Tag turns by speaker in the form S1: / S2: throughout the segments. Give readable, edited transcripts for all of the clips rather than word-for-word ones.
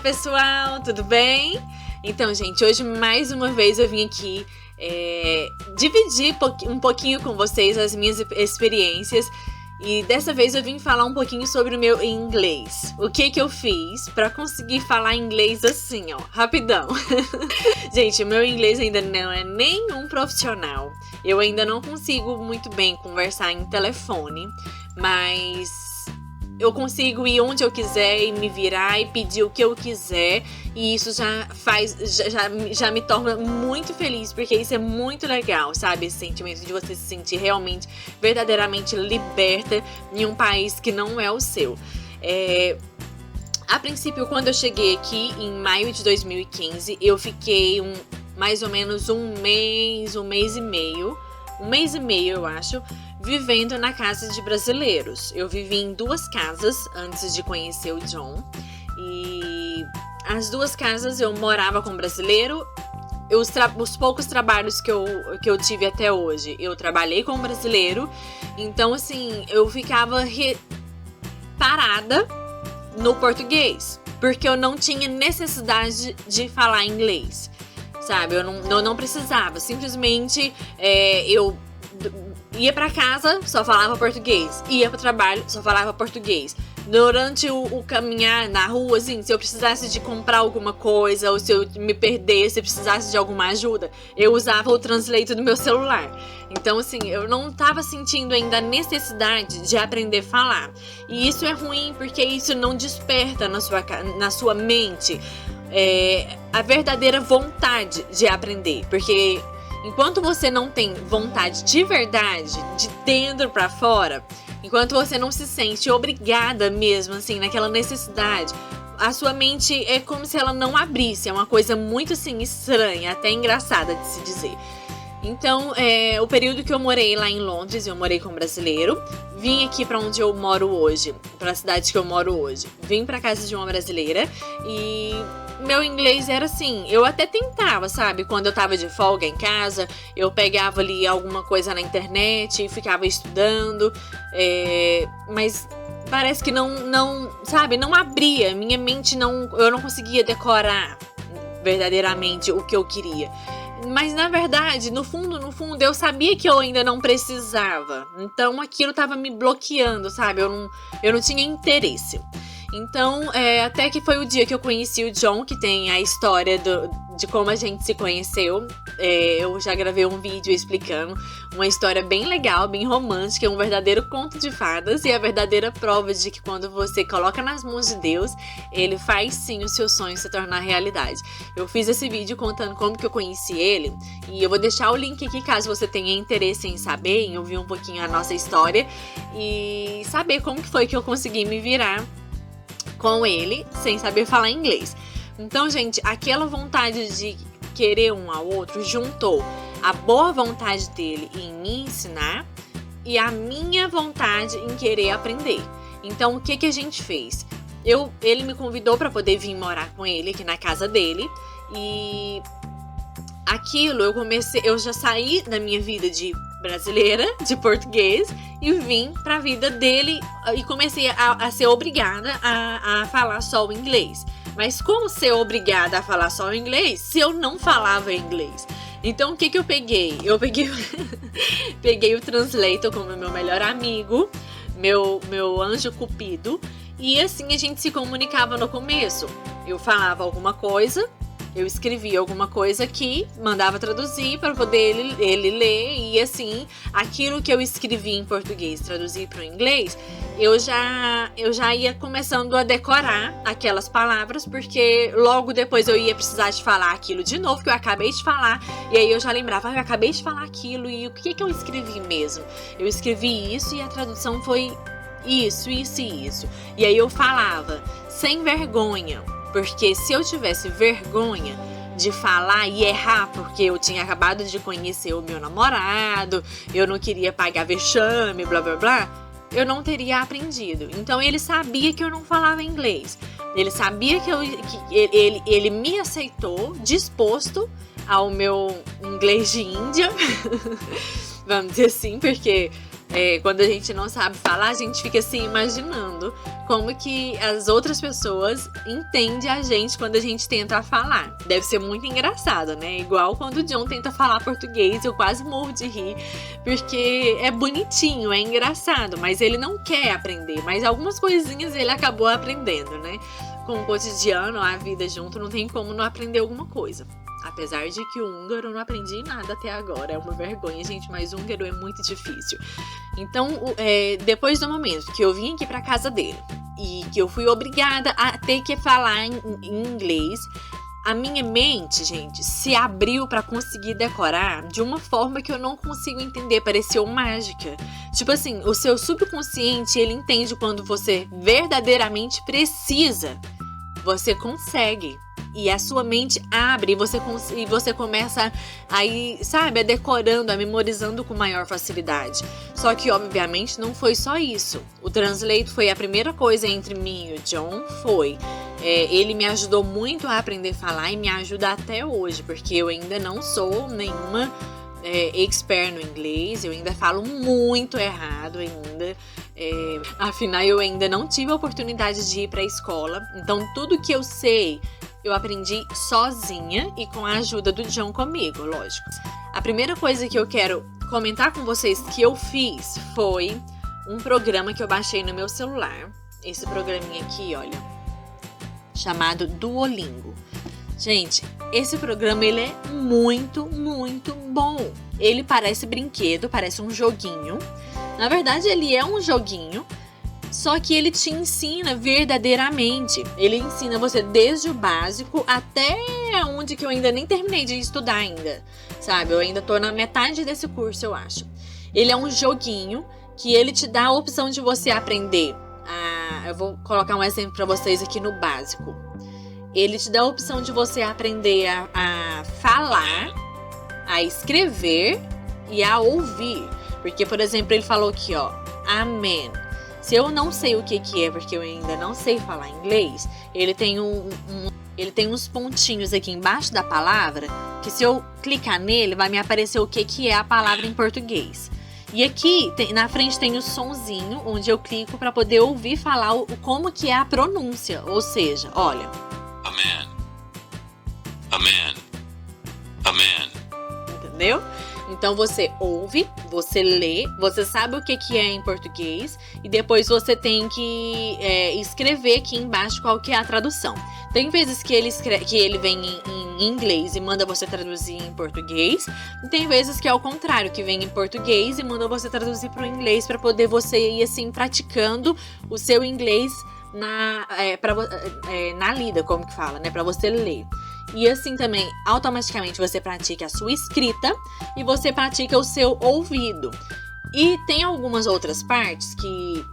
S1: pessoal, tudo bem? Então, gente, hoje mais uma vez eu vim aqui dividir um pouquinho com vocês as minhas experiências. E dessa vez eu vim falar um pouquinho sobre o meu inglês. O que eu fiz pra conseguir falar inglês assim, ó, rapidão. Gente, o meu inglês ainda não é nenhum profissional. Eu ainda não consigo muito bem conversar em telefone, mas eu consigo ir onde eu quiser e me virar e pedir o que eu quiser. E isso já me torna muito feliz, porque isso é muito legal, sabe? Esse sentimento de você se sentir realmente, verdadeiramente liberta em um país que não é o seu. A princípio, quando eu cheguei aqui em maio de 2015, eu fiquei mais ou menos um mês e meio, eu acho, vivendo na casa de brasileiros. Eu vivi em 2 casas antes de conhecer o John. E as 2 casas eu morava com brasileiro. Os poucos trabalhos que eu tive até hoje, eu trabalhei com brasileiro. Então, assim, eu ficava parada no português, porque eu não tinha necessidade de falar inglês, sabe? Eu não precisava. Simplesmente eu ia pra casa, só falava português. Ia pro trabalho, só falava português. Durante o caminhar na rua, assim, se eu precisasse de comprar alguma coisa, ou se eu me perdesse, se precisasse de alguma ajuda, eu usava o translate do meu celular. Então, assim, eu não tava sentindo ainda a necessidade de aprender a falar. E isso é ruim, porque isso não desperta na sua mente a verdadeira vontade de aprender. Porque enquanto você não tem vontade de verdade, de dentro pra fora, enquanto você não se sente obrigada mesmo, assim, naquela necessidade, a sua mente é como se ela não abrisse. É uma coisa muito, assim, estranha, até engraçada de se dizer. Então, o período que eu morei lá em Londres, eu morei com um brasileiro. Vim aqui pra onde eu moro hoje, pra cidade que eu moro hoje. Vim pra casa de uma brasileira e meu inglês era assim, eu até tentava, sabe? Quando eu tava de folga em casa, eu pegava ali alguma coisa na internet e ficava estudando, mas parece que não, sabe? Não abria, minha mente eu não conseguia decorar verdadeiramente o que eu queria. Mas na verdade, no fundo, eu sabia que eu ainda não precisava. Então aquilo tava me bloqueando, sabe? Eu não tinha interesse. Então, até que foi o dia que eu conheci o John, que tem a história de como a gente se conheceu. Eu já gravei um vídeo explicando uma história bem legal, bem romântica, um verdadeiro conto de fadas e a verdadeira prova de que quando você coloca nas mãos de Deus, Ele faz sim o seu sonho se tornar realidade. Eu fiz esse vídeo contando como que eu conheci ele e eu vou deixar o link aqui caso você tenha interesse em saber, em ouvir um pouquinho a nossa história e saber como que foi que eu consegui me virar com ele, sem saber falar inglês. Então, gente, aquela vontade de querer um ao outro juntou a boa vontade dele em me ensinar e a minha vontade em querer aprender. Então, o que a gente fez? Ele me convidou para poder vir morar com ele aqui na casa dele e aquilo eu já saí da minha vida de brasileira, de português, e vim pra vida dele e comecei a ser obrigada a falar só o inglês. Mas como ser obrigada a falar só o inglês se eu não falava inglês? Então o que eu peguei? Eu peguei o Translator como meu melhor amigo, meu anjo cupido, e assim a gente se comunicava no começo. Eu falava alguma coisa, eu escrevia alguma coisa aqui, mandava traduzir para poder ele ler e assim, aquilo que eu escrevi em português, traduzir para o inglês, eu já ia começando a decorar aquelas palavras, porque logo depois eu ia precisar de falar aquilo de novo, que eu acabei de falar, e aí eu já lembrava, eu acabei de falar aquilo, e o que eu escrevi mesmo? Eu escrevi isso e a tradução foi isso. E aí eu falava, sem vergonha. Porque se eu tivesse vergonha de falar e errar, porque eu tinha acabado de conhecer o meu namorado, eu não queria pagar vexame, blá blá blá, eu não teria aprendido. Então ele sabia que eu não falava inglês. Ele sabia que ele me aceitou, disposto ao meu inglês de Índia, vamos dizer assim, porque quando a gente não sabe falar, a gente fica assim imaginando como que as outras pessoas entendem a gente quando a gente tenta falar. Deve ser muito engraçado, né? Igual quando o John tenta falar português, eu quase morro de rir, porque é bonitinho, é engraçado, mas ele não quer aprender. Mas algumas coisinhas ele acabou aprendendo, né? Com o cotidiano, a vida junto, não tem como não aprender alguma coisa. Apesar de que o húngaro eu não aprendi nada até agora. É uma vergonha, gente, mas húngaro é muito difícil. Então, depois do momento que eu vim aqui pra casa dele e que eu fui obrigada a ter que falar em inglês, a minha mente, gente, se abriu pra conseguir decorar de uma forma que eu não consigo entender. Pareceu mágica. Tipo assim, o seu subconsciente, ele entende quando você verdadeiramente precisa. Você consegue. E a sua mente abre e você começa a ir, sabe, a decorando, a memorizando com maior facilidade. Só que, obviamente, não foi só isso. O Translate foi a primeira coisa entre mim e o John, ele me ajudou muito a aprender a falar e me ajuda até hoje, porque eu ainda não sou nenhuma expert no inglês, eu ainda falo muito errado ainda. Afinal, eu ainda não tive a oportunidade de ir para a escola, então tudo que eu sei eu aprendi sozinha e com a ajuda do John comigo, lógico. A primeira coisa que eu quero comentar com vocês que eu fiz foi um programa que eu baixei no meu celular. Esse programinha aqui, olha, chamado Duolingo. Gente, esse programa ele é muito, muito bom. Ele parece brinquedo, parece um joguinho. Na verdade, ele é um joguinho, só que ele te ensina verdadeiramente. Ele ensina você desde o básico até onde que eu ainda nem terminei de estudar ainda, sabe? Eu ainda tô na metade desse curso, eu acho. Ele é um joguinho que ele te dá a opção de você aprender. Eu vou colocar um exemplo para vocês aqui no básico. Ele te dá a opção de você aprender a falar, a escrever e a ouvir. Porque, por exemplo, ele falou aqui, ó, amém. Se eu não sei o que é, porque eu ainda não sei falar inglês, ele tem ele tem uns pontinhos aqui embaixo da palavra, que se eu clicar nele, vai me aparecer o que é a palavra em português. E aqui, na frente tem o sonzinho, onde eu clico para poder ouvir falar como que é a pronúncia. Ou seja, olha.
S2: Amen. Amen. Amen.
S1: Entendeu? Então você ouve, você lê, você sabe o que é em português e depois você tem que escrever aqui embaixo qual que é a tradução. Tem vezes que ele vem em inglês e manda você traduzir em português, e tem vezes que é o contrário, que vem em português e manda você traduzir para o inglês para poder você ir assim praticando o seu inglês na lida, como que fala, né? Para você ler. E assim também, automaticamente você pratica a sua escrita e você pratica o seu ouvido. E tem algumas outras partes que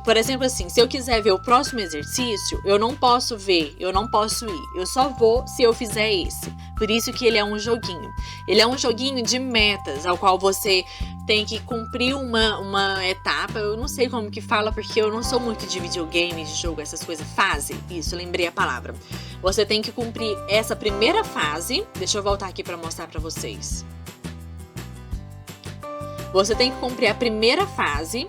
S1: por exemplo assim, se eu quiser ver o próximo exercício, eu não posso ver, eu não posso ir. Eu só vou se eu fizer esse. Por isso que ele é um joguinho. Ele é um joguinho de metas, ao qual você tem que cumprir uma etapa. Eu não sei como que fala, porque eu não sou muito de videogame, de jogo, essas coisas. Fase, isso, lembrei a palavra. Você tem que cumprir essa primeira fase. Deixa eu voltar aqui para mostrar para vocês. Você tem que cumprir a primeira fase.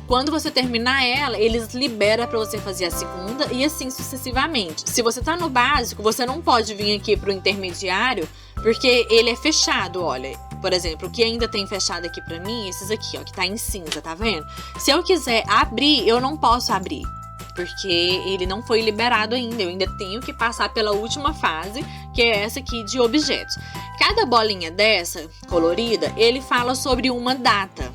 S1: Quando você terminar ela, eles liberam para você fazer a segunda e assim sucessivamente. Se você tá no básico, você não pode vir aqui pro intermediário, porque ele é fechado, olha. Por exemplo, o que ainda tem fechado aqui pra mim, esses aqui, ó, que tá em cinza, tá vendo? Se eu quiser abrir, eu não posso abrir, porque ele não foi liberado ainda. Eu ainda tenho que passar pela última fase, que é essa aqui de objetos. Cada bolinha dessa, colorida, ele fala sobre uma data.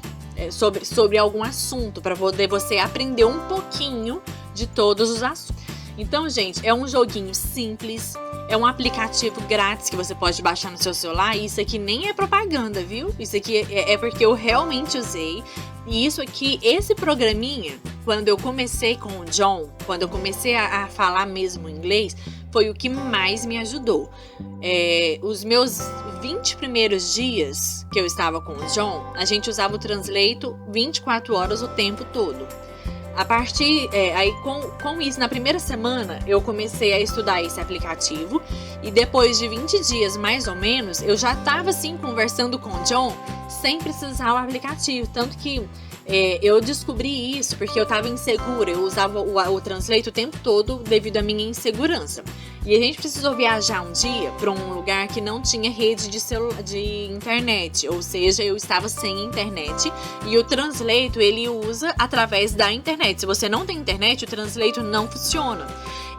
S1: Sobre algum assunto, para poder você aprender um pouquinho de todos os assuntos. Então, gente, é um joguinho simples, é um aplicativo grátis que você pode baixar no seu celular. E isso aqui nem é propaganda, viu? Isso aqui é porque eu realmente usei. E isso aqui, esse programinha, quando eu comecei com o John, quando eu comecei a falar mesmo inglês, foi o que mais me ajudou. Os meus 20 primeiros dias que eu estava com o John, a gente usava o Translate 24 horas o tempo todo. A partir, aí com isso, na primeira semana, eu comecei a estudar esse aplicativo. E depois de 20 dias, mais ou menos, eu já estava assim, conversando com o John, sem precisar o aplicativo. Tanto que eu descobri isso porque eu tava insegura. Eu usava o Translate o tempo todo devido à minha insegurança. E a gente precisou viajar um dia para um lugar que não tinha rede de internet. Ou seja, eu estava sem internet. E o Translate, ele usa através da internet. Se você não tem internet, o Translate não funciona.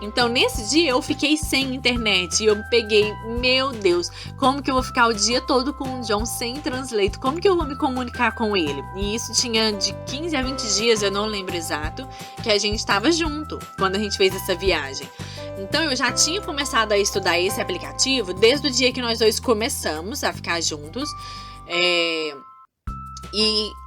S1: Então, nesse dia, eu fiquei sem internet. E eu peguei, meu Deus, como que eu vou ficar o dia todo com o John sem Translate? Como que eu vou me comunicar com ele? E isso tinha de 15 a 20 dias, eu não lembro exato, que a gente estava junto quando a gente fez essa viagem. Então, eu já tinha começado a estudar esse aplicativo desde o dia que nós dois começamos a ficar juntos.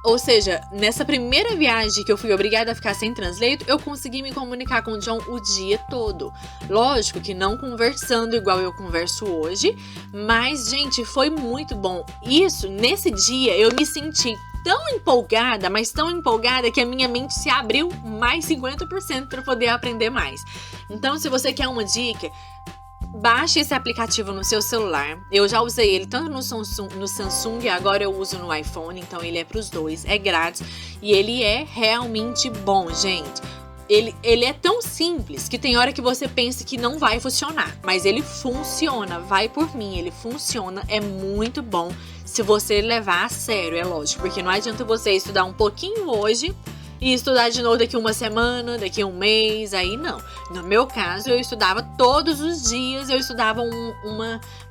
S1: Ou seja, nessa primeira viagem que eu fui obrigada a ficar sem Translate, eu consegui me comunicar com o John o dia todo. Lógico que não conversando igual eu converso hoje, mas, gente, foi muito bom. Nesse dia, eu me senti tão empolgada, mas tão empolgada que a minha mente se abriu mais 50% para poder aprender mais. Então, se você quer uma dica, baixe esse aplicativo no seu celular. Eu já usei ele tanto no Samsung e agora eu uso no iPhone, então ele é para os dois, é grátis e ele é realmente bom, gente. Ele é tão simples que tem hora que você pensa que não vai funcionar, mas ele funciona, vai por mim, ele funciona, é muito bom se você levar a sério, é lógico, porque não adianta você estudar um pouquinho hoje e estudar de novo daqui uma semana, daqui um mês, aí não. No meu caso, eu estudava todos os dias, eu estudava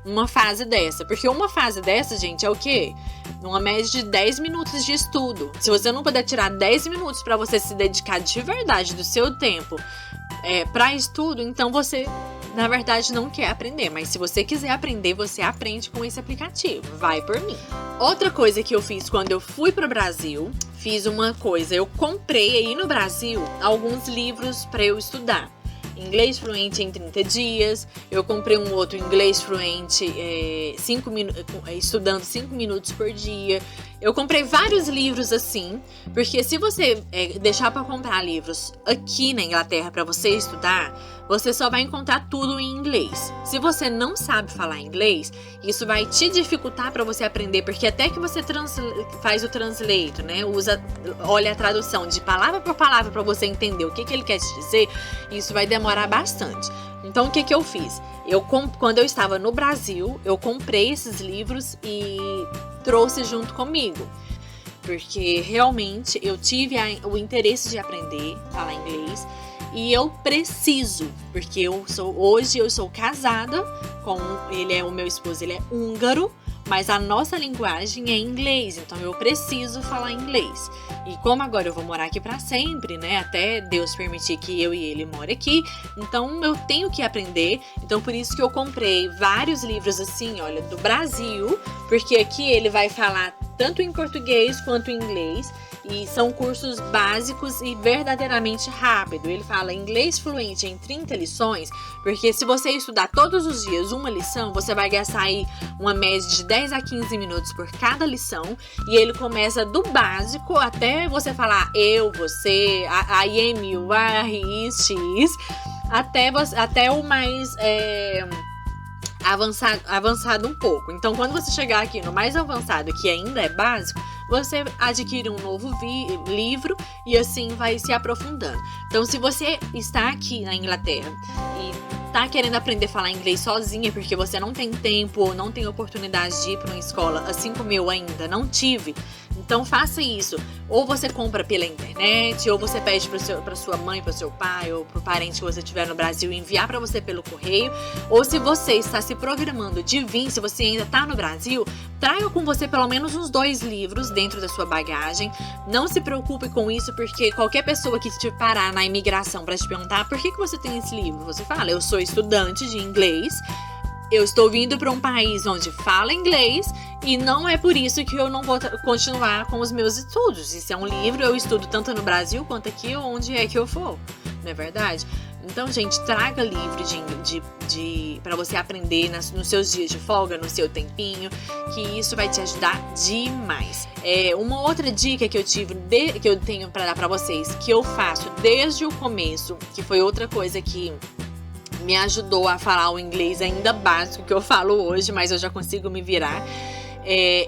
S1: uma fase dessa. Porque uma fase dessa, gente, é o quê? Uma média de 10 minutos de estudo. Se você não puder tirar 10 minutos para você se dedicar de verdade do seu tempo para estudo, então você, na verdade, não quer aprender. Mas se você quiser aprender, você aprende com esse aplicativo. Vai por mim. Outra coisa que eu fiz quando eu fui pro Brasil, eu comprei aí no Brasil alguns livros para eu estudar. Inglês Fluente em 30 dias. Eu comprei um outro Inglês Fluente estudando 5 minutos por dia. Eu comprei vários livros assim, porque se você deixar para comprar livros aqui na Inglaterra para você estudar, você só vai encontrar tudo em inglês. Se você não sabe falar inglês, isso vai te dificultar para você aprender, porque até que você faz o translate, né? Olha a tradução de palavra por palavra para você entender o que ele quer te dizer, isso vai demorar bastante. Então, o que eu fiz? Quando eu estava no Brasil, eu comprei esses livros e trouxe junto comigo. Porque realmente eu tive o interesse de aprender a falar inglês. E eu preciso, porque hoje eu sou casada com o meu esposo, ele é húngaro, mas a nossa linguagem é inglês, então eu preciso falar inglês. E como agora eu vou morar aqui para sempre, né, até Deus permitir que eu e ele morem aqui, então eu tenho que aprender. Então por isso que eu comprei vários livros assim, olha, do Brasil, porque aqui ele vai falar tanto em português quanto em inglês. E são cursos básicos e verdadeiramente rápido. Ele fala inglês fluente em 30 lições, porque se você estudar todos os dias uma lição, você vai gastar aí uma média de 10 a 15 minutos por cada lição. E ele começa do básico até você falar eu, você, I am, you are, he is, she is, até o mais avançado um pouco. Então, quando você chegar aqui no mais avançado, que ainda é básico, você adquire um novo livro e assim vai se aprofundando. Então, se você está aqui na Inglaterra e está querendo aprender a falar inglês sozinha porque você não tem tempo ou não tem oportunidade de ir para uma escola, assim como eu ainda não tive, então faça isso. Ou você compra pela internet, ou você pede para sua mãe, para seu pai, ou para o parente que você tiver no Brasil enviar para você pelo correio. Ou se você está se programando de vir, se você ainda está no Brasil, traga com você pelo menos uns 2 livros dentro da sua bagagem. Não se preocupe com isso, porque qualquer pessoa que te parar na imigração para te perguntar por que você tem esse livro, você fala, eu sou estudante de inglês, eu estou vindo para um país onde fala inglês e não é por isso que eu não vou continuar com os meus estudos. Isso é um livro, eu estudo tanto no Brasil quanto aqui, onde é que eu for, não é verdade? Então, gente, traga livro para você aprender nos seus dias de folga, no seu tempinho, que isso vai te ajudar demais. Uma outra dica que eu tenho para dar para vocês, que eu faço desde o começo, que foi outra coisa que me ajudou a falar o inglês ainda básico que eu falo hoje, mas eu já consigo me virar.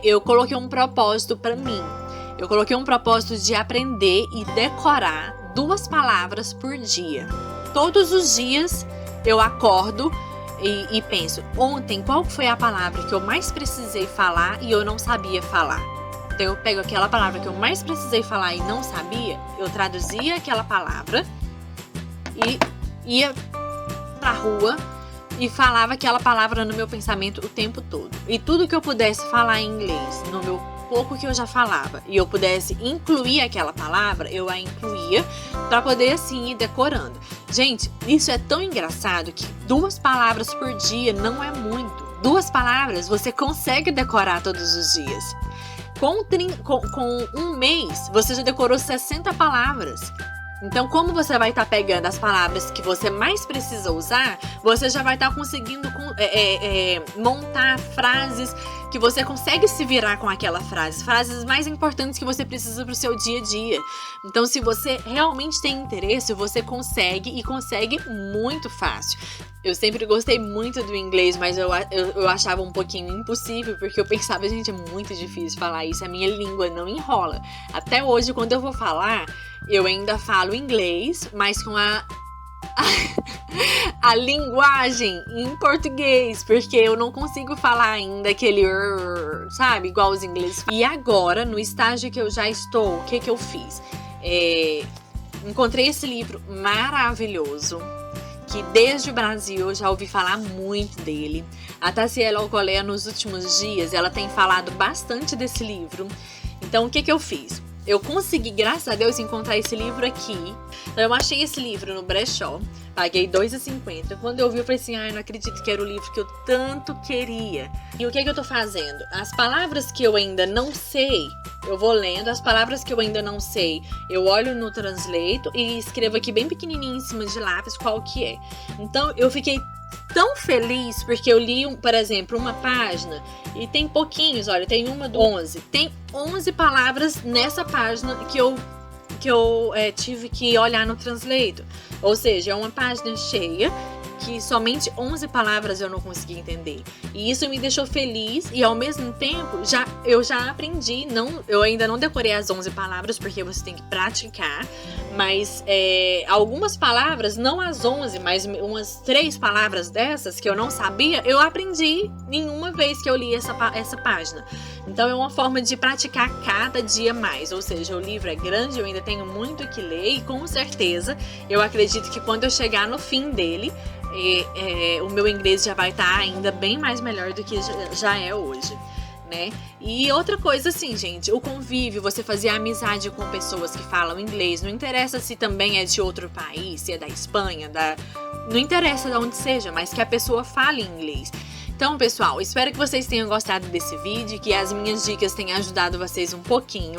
S1: eu coloquei um propósito para mim. Eu coloquei um propósito de aprender e decorar 2 palavras por dia. Todos os dias eu acordo e penso, ontem qual foi a palavra que eu mais precisei falar e eu não sabia falar? Então eu pego aquela palavra que eu mais precisei falar e não sabia, eu traduzia aquela palavra e ia pra rua e falava aquela palavra no meu pensamento o tempo todo. E tudo que eu pudesse falar em inglês, no meu pouco que eu já falava, e eu pudesse incluir aquela palavra, eu a incluía para poder assim ir decorando. Gente, isso é tão engraçado que 2 palavras por dia não é muito. 2 palavras você consegue decorar todos os dias. Com um mês, você já decorou 60 palavras. Então, como você vai estar pegando as palavras que você mais precisa usar, você já vai estar conseguindo montar frases que você consegue se virar com aquela frase. Frases mais importantes que você precisa para o seu dia a dia. Então, se você realmente tem interesse, você consegue e consegue muito fácil. Eu sempre gostei muito do inglês, mas eu achava um pouquinho impossível, porque eu pensava, gente, é muito difícil falar isso, a minha língua não enrola. Até hoje, quando eu vou falar, eu ainda falo inglês, mas com a linguagem em português, porque eu não consigo falar ainda aquele sabe, igual os ingleses. E agora, no estágio que eu já estou, o que eu fiz? Encontrei esse livro maravilhoso, que desde o Brasil eu já ouvi falar muito dele. A Tassiela Alcolea, nos últimos dias, ela tem falado bastante desse livro. Então, o que eu fiz? Eu consegui, graças a Deus, encontrar esse livro aqui. Então, eu achei esse livro no brechó, paguei R$2,50. Quando eu vi, eu falei assim, não acredito que era o livro que eu tanto queria. E o que eu tô fazendo? As palavras que eu ainda não sei, eu vou lendo. As palavras que eu ainda não sei, eu olho no Translate e escrevo aqui bem pequenininho em cima de lápis qual que é. Então, eu fiquei tão feliz porque eu li, por exemplo, uma página e tem pouquinhos, olha, tem uma do 11. Tem 11 palavras nessa página que eu tive que olhar no Translate. Ou seja, é uma página cheia que somente 11 palavras eu não consegui entender. E isso me deixou feliz e ao mesmo tempo eu já aprendi. Eu ainda não decorei as 11 palavras porque você tem que praticar, mas algumas palavras, não as 11, mas umas 3 palavras dessas que eu não sabia, eu aprendi em uma vez que eu li essa página. Então é uma forma de praticar cada dia mais, ou seja, o livro é grande, eu ainda tenho muito que ler e com certeza eu acredito que quando eu chegar no fim dele, o meu inglês já vai estar ainda bem mais melhor do que já é hoje, né? E outra coisa assim, gente, o convívio, você fazer amizade com pessoas que falam inglês, não interessa se também é de outro país, se é da Espanha, não interessa de onde seja, mas que a pessoa fale inglês. Então, pessoal, espero que vocês tenham gostado desse vídeo, que as minhas dicas tenham ajudado vocês um pouquinho.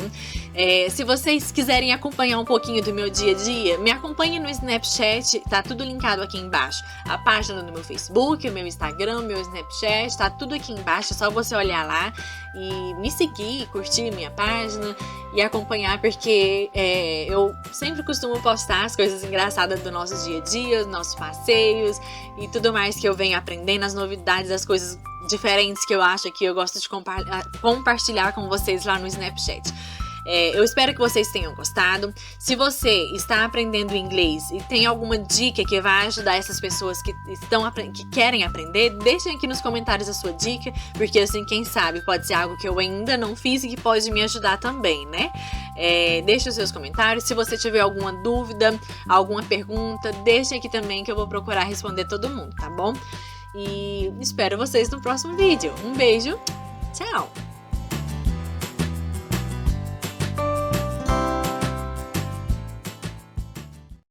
S1: Se vocês quiserem acompanhar um pouquinho do meu dia a dia, me acompanhe no Snapchat, tá tudo linkado aqui embaixo. A página do meu Facebook, o meu Instagram, meu Snapchat, tá tudo aqui embaixo, é só você olhar lá e me seguir, curtir minha página e acompanhar, porque eu sempre costumo postar as coisas engraçadas do nosso dia a dia, os nossos passeios e tudo mais que eu venho aprendendo, as novidades, as coisas diferentes que eu acho que eu gosto de compartilhar com vocês lá no Snapchat. Eu espero que vocês tenham gostado. Se você está aprendendo inglês e tem alguma dica que vai ajudar essas pessoas que querem aprender, deixem aqui nos comentários a sua dica, porque assim, quem sabe, pode ser algo que eu ainda não fiz e que pode me ajudar também, né? Deixe os seus comentários. Se você tiver alguma dúvida, alguma pergunta, deixe aqui também que eu vou procurar responder todo mundo, tá bom? E espero vocês no próximo vídeo. Um beijo, tchau!